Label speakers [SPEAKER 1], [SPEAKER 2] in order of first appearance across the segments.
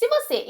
[SPEAKER 1] Se você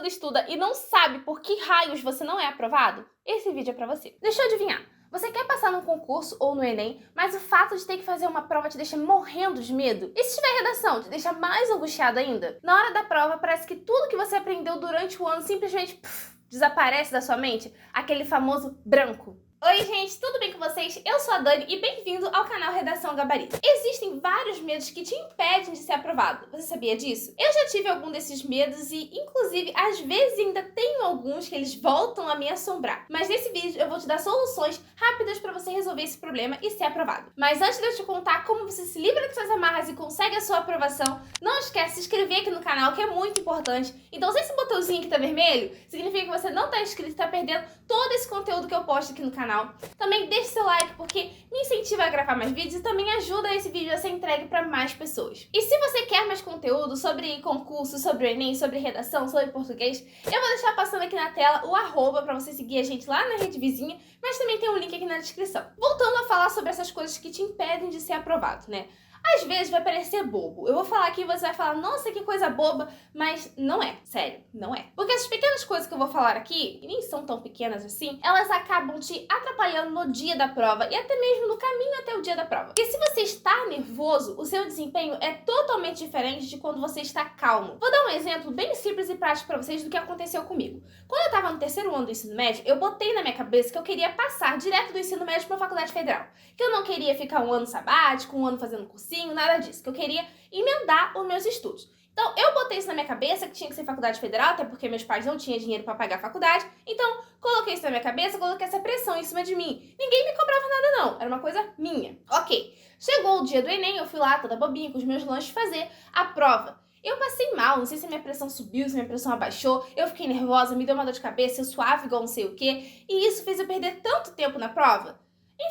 [SPEAKER 1] estuda e não sabe por que raios você não é aprovado, esse vídeo é pra você. Deixa eu adivinhar. Você quer passar num concurso ou no Enem, mas o fato de ter que fazer uma prova te deixa morrendo de medo? E se tiver redação, te deixa mais angustiado ainda? Na hora da prova, parece que tudo que você aprendeu durante o ano simplesmente desaparece da sua mente, aquele famoso branco. Oi gente, tudo bem com vocês? Eu sou a Dani e bem-vindo ao canal Redação Gabarito. Existem vários medos que te impedem de ser aprovado. Você sabia disso? Eu já tive algum desses medos e, inclusive, às vezes ainda tenho alguns que eles voltam a me assombrar. Mas nesse vídeo eu vou te dar soluções rápidas para você resolver esse problema e ser aprovado. Mas antes de eu te contar como você se livra de suas amarras e consegue a sua aprovação, não esquece de se inscrever aqui no canal, que é muito importante. Então, se esse botãozinho aqui tá vermelho, significa que você não tá inscrito e tá perdendo todo esse conteúdo que eu posto aqui no canal. Também deixe seu like porque me incentiva a gravar mais vídeos e também ajuda esse vídeo a ser entregue para mais pessoas. E se você quer mais conteúdo sobre concurso, sobre o Enem, sobre redação, sobre português, eu vou deixar passando aqui na tela o arroba para você seguir a gente lá na rede vizinha, mas também tem um link aqui na descrição. Voltando a falar sobre essas coisas que te impedem de ser aprovado, né? Às vezes vai parecer bobo. Eu vou falar aqui e você vai falar, nossa, que coisa boba, mas não é, sério, não é. Porque essas pequenas coisas que eu vou falar aqui, e nem são tão pequenas assim, elas acabam te atrapalhando no dia da prova e até mesmo no caminho até o dia da prova. Porque se você está nervoso, o seu desempenho é totalmente diferente de quando você está calmo. Vou dar um exemplo bem simples e prático pra vocês do que aconteceu comigo. Quando eu tava no terceiro ano do ensino médio, eu botei na minha cabeça que eu queria passar direto do ensino médio pra faculdade federal. Que eu não queria ficar um ano sabático, um ano fazendo cursinho, nada disso. Que eu queria emendar os meus estudos. Então, eu botei isso na minha cabeça, que tinha que ser faculdade federal, até porque meus pais não tinham dinheiro pra pagar a faculdade. Então, coloquei isso na minha cabeça, coloquei essa pressão em cima de mim. Ninguém me cobrava nada, não. Era uma coisa minha. Ok. Chegou o dia do Enem, eu fui lá toda bobinha com os meus lanches fazer a prova. Eu passei mal, não sei se a minha pressão subiu, se a minha pressão abaixou, eu fiquei nervosa, me deu uma dor de cabeça, eu suave igual não sei o quê, e isso fez eu perder tanto tempo na prova.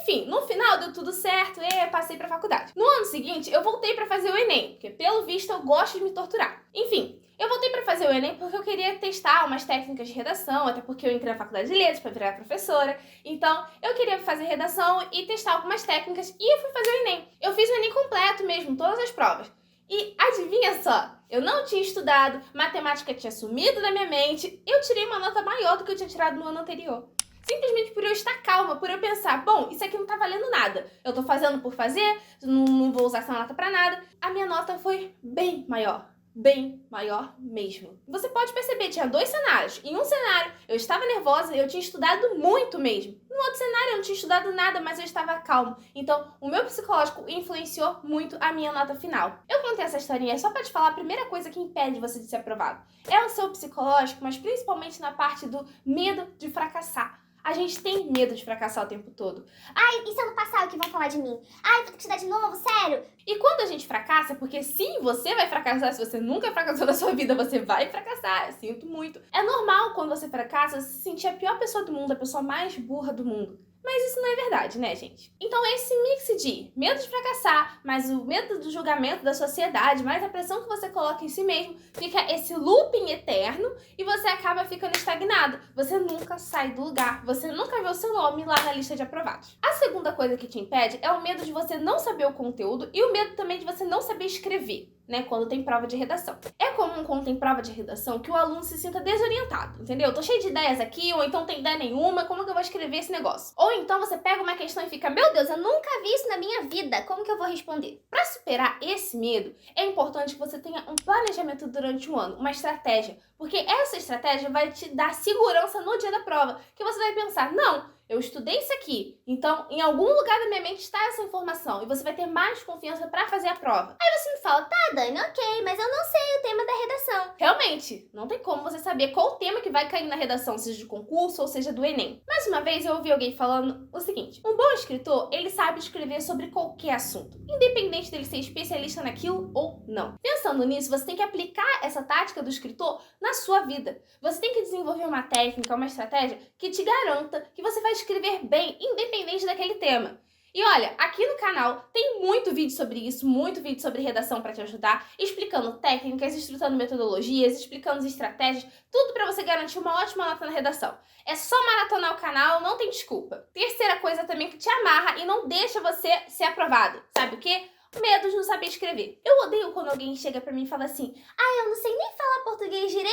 [SPEAKER 1] Enfim, no final deu tudo certo, passei pra faculdade. No ano seguinte, eu voltei pra fazer o Enem, porque pelo visto eu gosto de me torturar. Enfim, eu voltei pra fazer o Enem porque eu queria testar umas técnicas de redação, até porque eu entrei na faculdade de letras pra virar professora. Então, eu queria fazer redação e testar algumas técnicas e eu fui fazer o Enem. Eu fiz o Enem completo mesmo, todas as provas. E adivinha só, eu não tinha estudado, matemática tinha sumido da minha mente, eu tirei uma nota maior do que eu tinha tirado no ano anterior. Simplesmente por eu estar calma, por eu pensar, bom, isso aqui não tá valendo nada. Eu tô fazendo por fazer, não vou usar essa nota pra nada. A minha nota foi bem maior mesmo. Você pode perceber, tinha dois cenários. Em um cenário, eu estava nervosa e eu tinha estudado muito mesmo. No outro cenário, eu não tinha estudado nada, mas eu estava calmo. Então, o meu psicológico influenciou muito a minha nota final. Eu contei essa historinha só pra te falar a primeira coisa que impede você de ser aprovado. É o seu psicológico, mas principalmente na parte do medo de fracassar. A gente tem medo de fracassar o tempo todo.
[SPEAKER 2] Ai, e se eu não passar, o que vão falar de mim? Ai, vou ter que estudar de novo, sério?
[SPEAKER 1] E quando a gente fracassa, porque sim, você vai fracassar, se você nunca fracassou na sua vida, você vai fracassar, eu sinto muito. É normal quando você fracassa, se sentir a pior pessoa do mundo, a pessoa mais burra do mundo. Mas isso não é verdade, né, gente? Então esse mix de medo de fracassar, mais o medo do julgamento da sociedade, mais a pressão que você coloca em si mesmo, fica esse looping eterno e você acaba ficando estagnado. Você nunca sai do lugar, você nunca vê o seu nome lá na lista de aprovados. A segunda coisa que te impede é o medo de você não saber o conteúdo e o medo também de você não saber escrever, né, quando tem prova de redação. É comum quando tem prova de redação que o aluno se sinta desorientado, entendeu? Tô cheio de ideias aqui, ou então tem ideia nenhuma, como que eu vou escrever esse negócio? Ou então você pega uma questão e fica, meu Deus, eu nunca vi isso na minha vida, como que eu vou responder? Pra superar esse medo, é importante que você tenha um planejamento durante o ano, uma estratégia, porque essa estratégia vai te dar segurança no dia da prova, que você vai pensar, não, eu estudei isso aqui, então em algum lugar da minha mente está essa informação e você vai ter mais confiança pra fazer a prova.
[SPEAKER 2] Aí você me fala, tá, Dani, ok, mas eu não sei o tema da redação.
[SPEAKER 1] Realmente, não tem como você saber qual o tema que vai cair na redação, seja de concurso ou seja do Enem. Mais uma vez eu ouvi alguém falando o seguinte, um bom escritor, ele sabe escrever sobre qualquer assunto, independente dele ser especialista naquilo ou não. Pensando nisso, você tem que aplicar essa tática do escritor na sua vida. Você tem que desenvolver uma técnica, uma estratégia que te garanta que você vai escrever bem, independente daquele tema. E olha, aqui no canal tem muito vídeo sobre isso, muito vídeo sobre redação para te ajudar, explicando técnicas, explicando metodologias, explicando estratégias, tudo para você garantir uma ótima nota na redação. É só maratonar o canal, não tem desculpa. Terceira coisa também que te amarra e não deixa você ser aprovado, sabe o quê? Medo de não saber escrever. Eu odeio quando alguém chega pra mim e fala assim,
[SPEAKER 2] Ai, eu não sei nem falar português direito.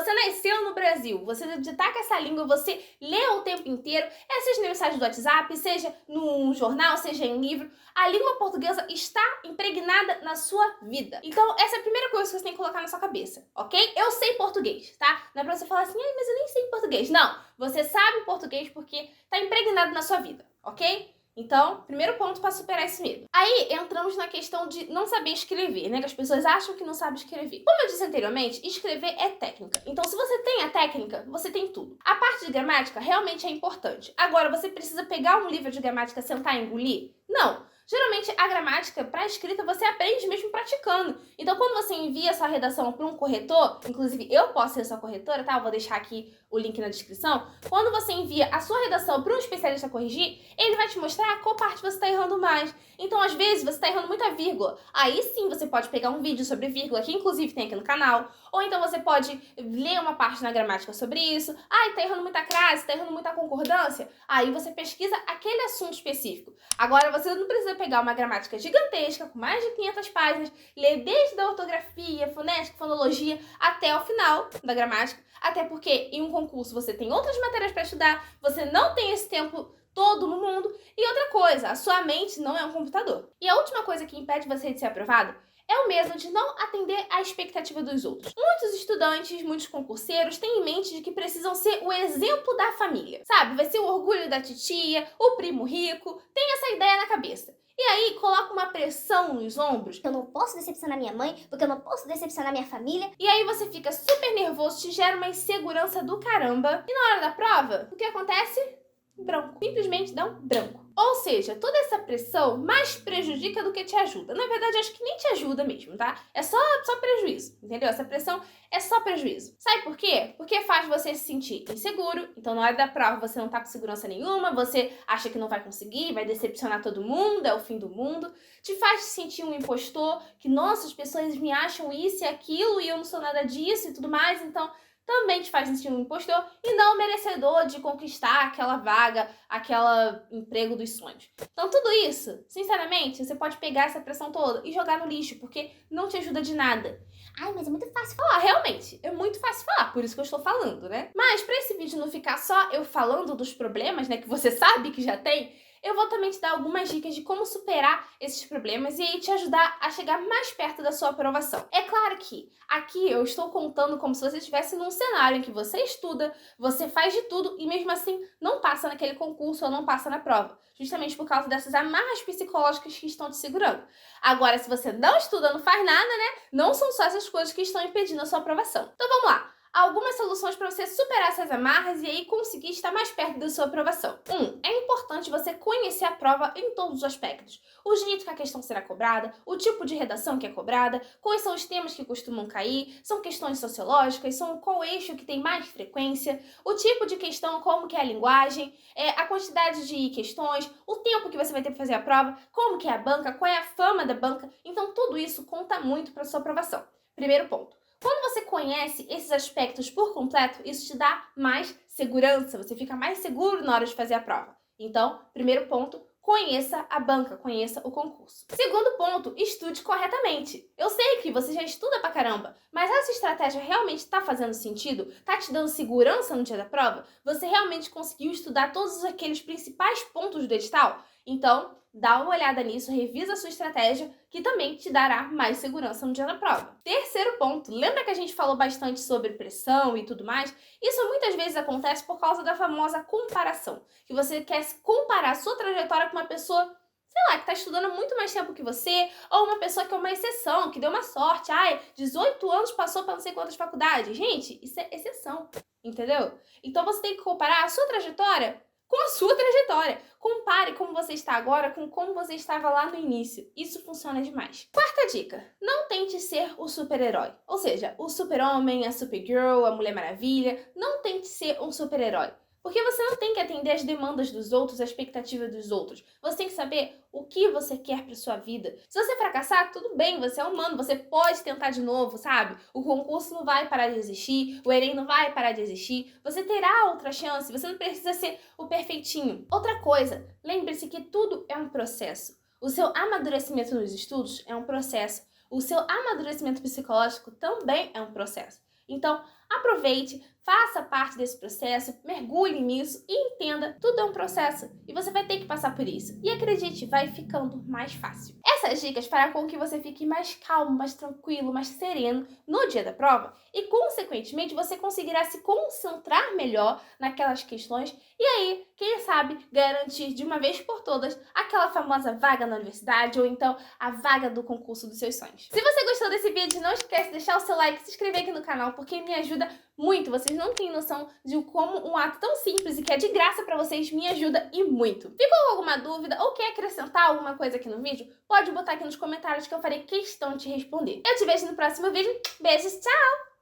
[SPEAKER 1] Você nasceu no Brasil, você destaca essa língua, você lê o tempo inteiro, seja na mensagem do WhatsApp, seja num jornal, seja em livro, a língua portuguesa está impregnada na sua vida. Então, essa é a primeira coisa que você tem que colocar na sua cabeça, ok? Eu sei português, tá? Não é pra você falar assim, ai, mas eu nem sei português. Não, você sabe português porque tá impregnado na sua vida, ok? Então, primeiro ponto para superar esse medo. Aí, entramos na questão de não saber escrever, né? Que as pessoas acham que não sabem escrever. Como eu disse anteriormente, escrever é técnica. Então, se você tem a técnica, você tem tudo. A parte de gramática realmente é importante. Agora, você precisa pegar um livro de gramática, sentar e engolir? Não. Geralmente, a gramática para escrita você aprende mesmo praticando. Então, quando você envia sua redação para um corretor, inclusive eu posso ser sua corretora, tá? Eu vou deixar aqui o link na descrição. Quando você envia a sua redação para um especialista corrigir, ele vai te mostrar qual parte você está errando mais. Então, às vezes, você está errando muita vírgula. Aí sim, você pode pegar um vídeo sobre vírgula, que inclusive tem aqui no canal. Ou então você pode ler uma parte na gramática sobre isso. Ai, tá errando muita crase, tá errando muita concordância. Aí você pesquisa aquele assunto específico. Agora, você não precisa pegar uma gramática gigantesca, com mais de 500 páginas, ler desde a ortografia, fonética, fonologia, até o final da gramática. Até porque em um concurso você tem outras matérias para estudar, você não tem esse tempo todo no mundo. E outra coisa, a sua mente não é um computador. E a última coisa que impede você de ser aprovado é o medo de não atender à expectativa dos outros. Muitos estudantes, muitos concurseiros têm em mente de que precisam ser o exemplo da família. Sabe, vai ser o orgulho da titia, o primo rico, tem essa ideia na cabeça. E aí coloca uma pressão nos ombros.
[SPEAKER 2] Eu não posso decepcionar minha mãe, porque eu não posso decepcionar minha família.
[SPEAKER 1] E aí você fica super nervoso, te gera uma insegurança do caramba. E na hora da prova, o que acontece? Branco. Simplesmente dá um branco. Ou seja, toda essa pressão mais prejudica do que te ajuda. Na verdade, acho que nem te ajuda mesmo, tá? É só prejuízo, entendeu? Essa pressão é só prejuízo. Sabe por quê? Porque faz você se sentir inseguro. Então, na hora da prova, você não tá com segurança nenhuma, você acha que não vai conseguir, vai decepcionar todo mundo, é o fim do mundo. Te faz se sentir um impostor, que, nossa, as pessoas me acham isso e aquilo e eu não sou nada disso e tudo mais, então também te faz sentir um impostor e não merecedor de conquistar aquela vaga, aquele emprego dos sonhos. Então, tudo isso, sinceramente, você pode pegar essa pressão toda e jogar no lixo, porque não te ajuda de nada.
[SPEAKER 2] Ai, mas é muito fácil
[SPEAKER 1] falar, realmente, é muito fácil falar, por isso que eu estou falando, né? Mas pra esse vídeo não ficar só eu falando dos problemas, né, que você sabe que já tem, eu vou também te dar algumas dicas de como superar esses problemas e aí te ajudar a chegar mais perto da sua aprovação. É claro que aqui eu estou contando como se você estivesse num cenário em que você estuda, você faz de tudo e mesmo assim não passa naquele concurso ou não passa na prova, justamente por causa dessas amarras psicológicas que estão te segurando. Agora, se você não estuda, não faz nada, né? Não são só essas coisas que estão impedindo a sua aprovação. Então vamos lá. Algumas soluções para você superar essas amarras e aí conseguir estar mais perto da sua aprovação. É importante você conhecer a prova em todos os aspectos. O jeito que a questão será cobrada, o tipo de redação que é cobrada, quais são os temas que costumam cair, são questões sociológicas, são qual eixo que tem mais frequência, o tipo de questão, como que é a linguagem, a quantidade de questões, o tempo que você vai ter para fazer a prova, como que é a banca, qual é a fama da banca. Então tudo isso conta muito para sua aprovação. Primeiro ponto. Quando você conhece esses aspectos por completo, isso te dá mais segurança, você fica mais seguro na hora de fazer a prova. Então, primeiro ponto, conheça a banca, conheça o concurso. Segundo ponto, estude corretamente. Eu sei que você já estuda pra caramba, mas essa estratégia realmente tá fazendo sentido? Tá te dando segurança no dia da prova? Você realmente conseguiu estudar todos aqueles principais pontos do edital? Então, dá uma olhada nisso, revisa a sua estratégia, que também te dará mais segurança no dia da prova. Terceiro ponto, lembra que a gente falou bastante sobre pressão e tudo mais? Isso muitas vezes acontece por causa da famosa comparação, que você quer comparar a sua trajetória com uma pessoa, sei lá, que tá estudando muito mais tempo que você, ou uma pessoa que é uma exceção, que deu uma sorte, 18 anos passou para não sei quantas faculdades. Gente, isso é exceção, entendeu? Então você tem que comparar a sua trajetória com a sua trajetória. Compare como você está agora com como você estava lá no início. Isso funciona demais. Quarta dica. Não tente ser o super-herói. Ou seja, o super-homem, a super-girl, a Mulher Maravilha. Não tente ser um super-herói. Porque você não tem que atender às demandas dos outros, às expectativas dos outros. Você tem que saber o que você quer para sua vida. Se você fracassar, tudo bem, você é humano, você pode tentar de novo, sabe? O concurso não vai parar de existir, o Enem não vai parar de existir. Você terá outra chance, você não precisa ser o perfeitinho. Outra coisa, lembre-se que tudo é um processo. O seu amadurecimento nos estudos é um processo. O seu amadurecimento psicológico também é um processo. Então, aproveite, faça parte desse processo, mergulhe nisso e entenda, tudo é um processo e você vai ter que passar por isso. E acredite, vai ficando mais fácil. Essas dicas farão com que você fique mais calmo, mais tranquilo, mais sereno no dia da prova e, consequentemente, você conseguirá se concentrar melhor naquelas questões e aí, quem sabe, garantir de uma vez por todas aquela famosa vaga na universidade ou então a vaga do concurso dos seus sonhos. Se você gostou desse vídeo, não esquece de deixar o seu like e se inscrever aqui no canal, porque me ajuda muito. Vocês não têm noção de como um ato tão simples e que é de graça pra vocês me ajuda e muito. Ficou com alguma dúvida ou quer acrescentar alguma coisa aqui no vídeo? Pode botar aqui nos comentários que eu farei questão de te responder. Eu te vejo no próximo vídeo. Beijos, tchau!